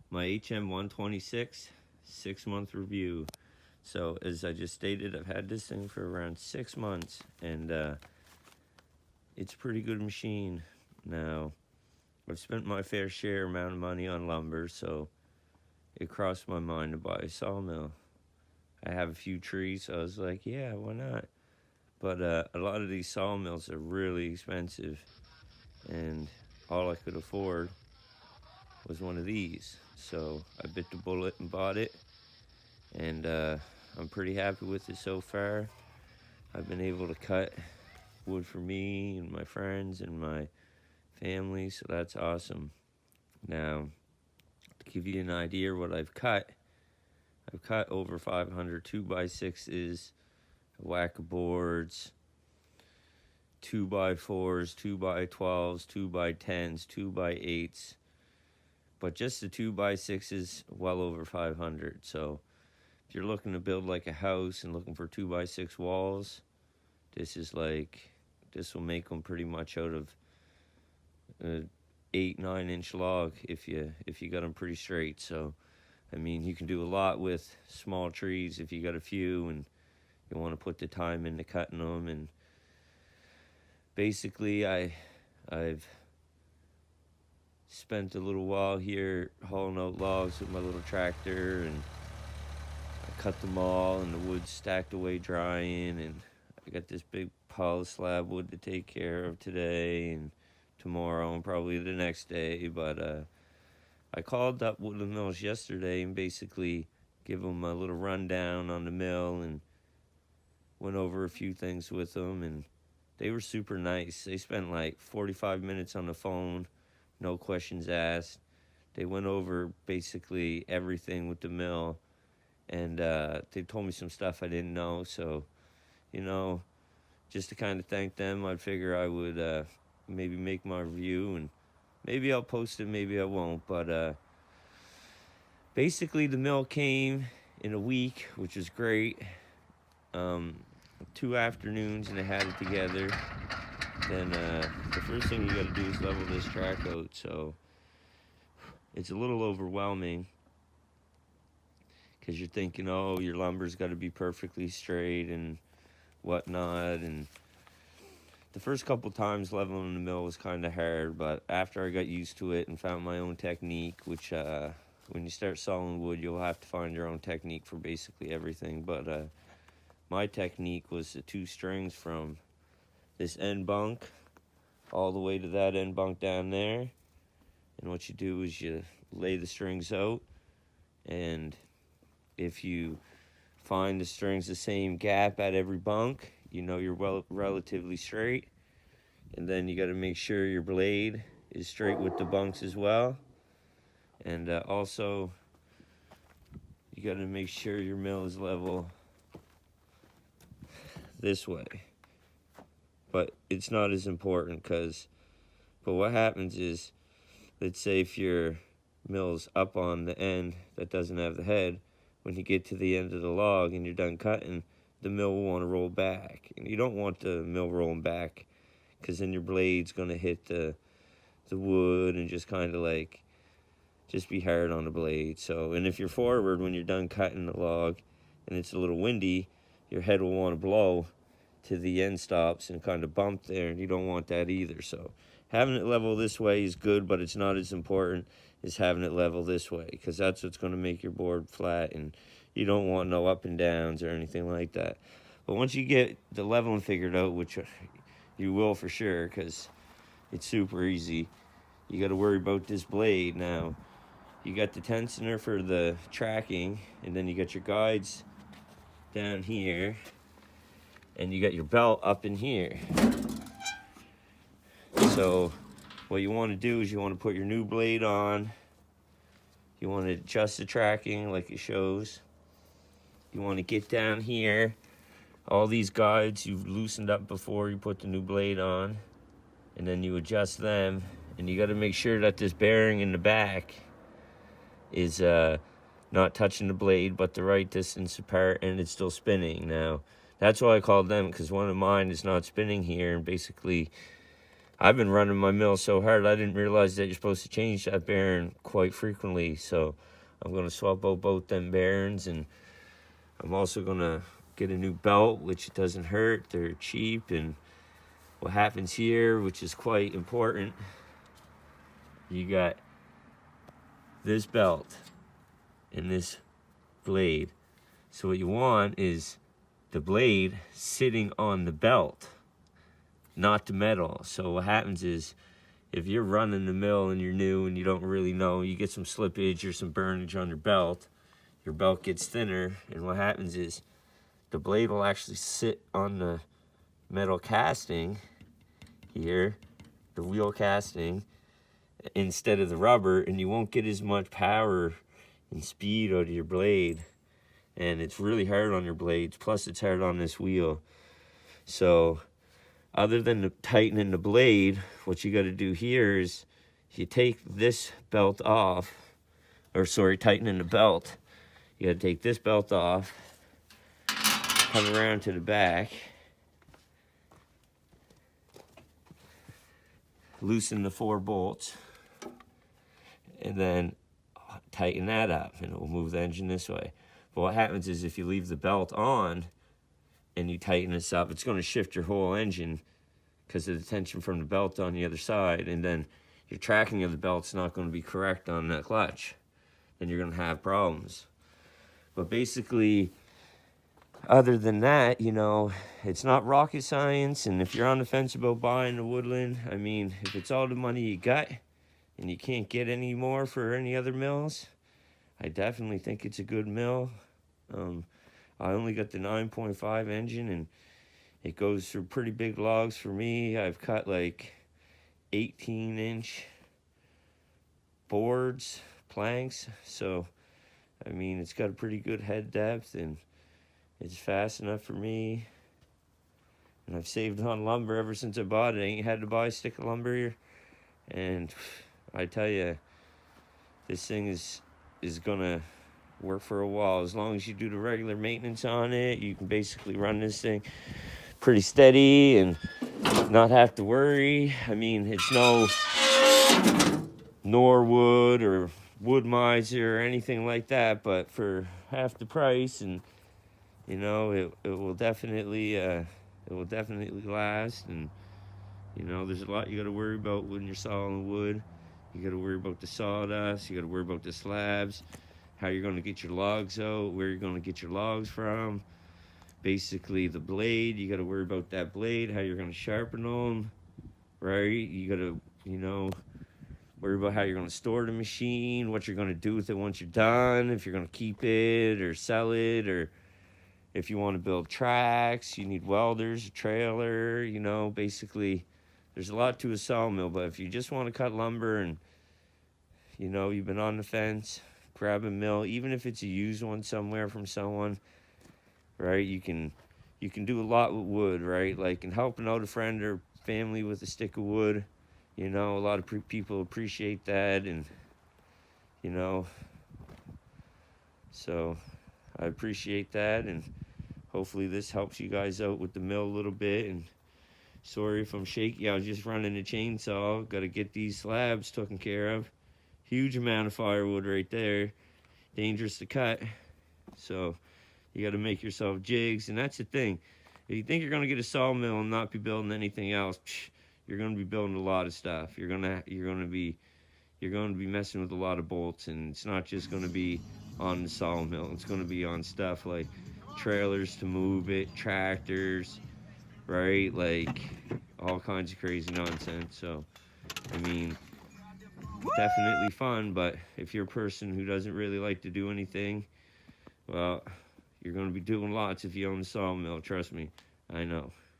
my HM126 6-month review. So as I just stated, I've had this thing for around 6 months, and it's a pretty good machine. Now, I've spent my fair share amount of money on lumber, so it crossed my mind to buy a sawmill. I have a few trees, so I was like, yeah, why not? But a lot of these sawmills are really expensive, and all I could afford was one of these. So I bit the bullet and bought it, and I'm pretty happy with it so far. I've been able to cut wood for me and my friends and my family, so that's awesome. Now, to give you an idea what I've cut over 500 2x6s, a whack of boards, 2x4s, 2x12s, 2x10s, 2x8s, but just the 2x6s, well over 500. So if you're looking to build like a house and looking for 2x6 walls, this will make them pretty much out of 8-9 inch log if you got them pretty straight. So I mean, you can do a lot with small trees if you got a few and you want to put the time into cutting them. And basically I've spent a little while here hauling out logs with my little tractor, and I cut them all and the wood's stacked away drying, and I got this big pile of slab wood to take care of today and tomorrow and probably the next day. But I called up Woodland Mills yesterday and basically give them a little rundown on the mill and went over a few things with them, and they were super nice. They spent like 45 minutes on the phone, no questions asked. They went over basically everything with the mill, and they told me some stuff I didn't know. So, just to kind of thank them, I'd figure I would maybe make my review, and maybe I'll post it, maybe I won't. But basically the mill came in a week, which is great. 2 afternoons and I had it together. Then the first thing you got to do is level this track out. So it's a little overwhelming because you're thinking, oh, your lumber's got to be perfectly straight and whatnot. And the first couple times leveling the mill was kind of hard, but after I got used to it and found my own technique, which when you start sawing wood, you'll have to find your own technique for basically everything. But my technique was the 2 strings from this end bunk all the way to that end bunk down there. And what you do is you lay the strings out, and if you find the strings the same gap at every bunk, you're relatively straight. And then you got to make sure your blade is straight with the bunks as well. And also, you got to make sure your mill is level this way. But it's not as important but what happens is, let's say if your mill's up on the end that doesn't have the head, when you get to the end of the log and you're done cutting, the mill will want to roll back. And you don't want the mill rolling back, because then your blade's going to hit the wood and just kind of just be hard on the blade. So, and if you're forward when you're done cutting the log and it's a little windy, your head will want to blow to the end stops and kind of bump there, and you don't want that either. So having it level this way is good, but it's not as important as having it level this way, because that's what's going to make your board flat, and you don't want no up and downs or anything like that. But once you get the leveling figured out, which you will for sure, because it's super easy, you got to worry about this blade. Now, you got the tensioner for the tracking, and then you got your guides down here, and you got your belt up in here. So what you want to do is you want to put your new blade on. You want to adjust the tracking like it shows. You want to get down here. All these guides you've loosened up before you put the new blade on, and then you adjust them. And you got to make sure that this bearing in the back is not touching the blade, but the right distance apart, and it's still spinning. Now, that's why I called them, because one of mine is not spinning here, and basically I've been running my mill so hard I didn't realize that you're supposed to change that bearing quite frequently. So I'm gonna swap out both them bearings, and I'm also gonna get a new belt, which doesn't hurt. They're cheap. And what happens here, which is quite important, you got this belt and this blade. So what you want is the blade sitting on the belt, not the metal. So what happens is, if you're running the mill and you're new and you don't really know, you get some slippage or some burnage on your belt gets thinner, and what happens is the blade will actually sit on the metal casting here, the wheel casting, instead of the rubber, and you won't get as much power and speed out of your blade. And it's really hard on your blades, plus it's hard on this wheel. So other than tightening the blade, what you got to do here is you take this belt off, or sorry, tightening the belt. You got to take this belt off, come around to the back, loosen the 4 bolts, and then tighten that up, and it will move the engine this way. But what happens is, if you leave the belt on and you tighten this up, it's going to shift your whole engine because of the tension from the belt on the other side, and then your tracking of the belt's not going to be correct on that clutch, and you're going to have problems. But basically, other than that, you know, it's not rocket science. And if you're on the fence about buying a Woodland, I mean, if it's all the money you got and you can't get any more for any other mills, I definitely think it's a good mill. I only got the 9.5 engine, and it goes through pretty big logs for me. I've cut like 18-inch boards, planks, so I mean, it's got a pretty good head depth, and it's fast enough for me. And I've saved on lumber ever since I bought it. I ain't had to buy a stick of lumber here. And I tell you, this thing is gonna work for a while. As long as you do the regular maintenance on it, you can basically run this thing pretty steady and not have to worry. I mean, it's no Norwood or Wood Miser or anything like that, but for half the price, and you know, it will definitely last. And you know, there's a lot you got to worry about when you're sawing wood. You got to worry about the sawdust. You got to worry about the slabs, how you're going to get your logs out, where you're going to get your logs from. Basically, the blade, you got to worry about that blade, how you're going to sharpen them, right? You got to, you know, worry about how you're going to store the machine, what you're going to do with it once you're done, if you're going to keep it or sell it, or if you want to build tracks, you need welders, a trailer, you know. Basically, there's a lot to a sawmill. But if you just want to cut lumber and, you know, you've been on the fence, grab a mill, even if it's a used one somewhere from someone, right? You can do a lot with wood, right? Like in helping out a friend or family with a stick of wood. You know, a lot of people appreciate that, and, you know, so I appreciate that, and hopefully this helps you guys out with the mill a little bit. And sorry if I'm shaky, I was just running a chainsaw. Got to get these slabs taken care of. Huge amount of firewood right there. Dangerous to cut. So you got to make yourself jigs, and that's the thing. If you think you're going to get a sawmill and not be building anything else, you're going to be building a lot of stuff. You're going to be messing with a lot of bolts, and it's not just going to be on the sawmill. It's going to be on stuff like trailers to move it, tractors, right? Like all kinds of crazy nonsense. So, I mean, definitely fun, but if you're a person who doesn't really like to do anything, well, you're going to be doing lots if you own a sawmill. Trust me, I know.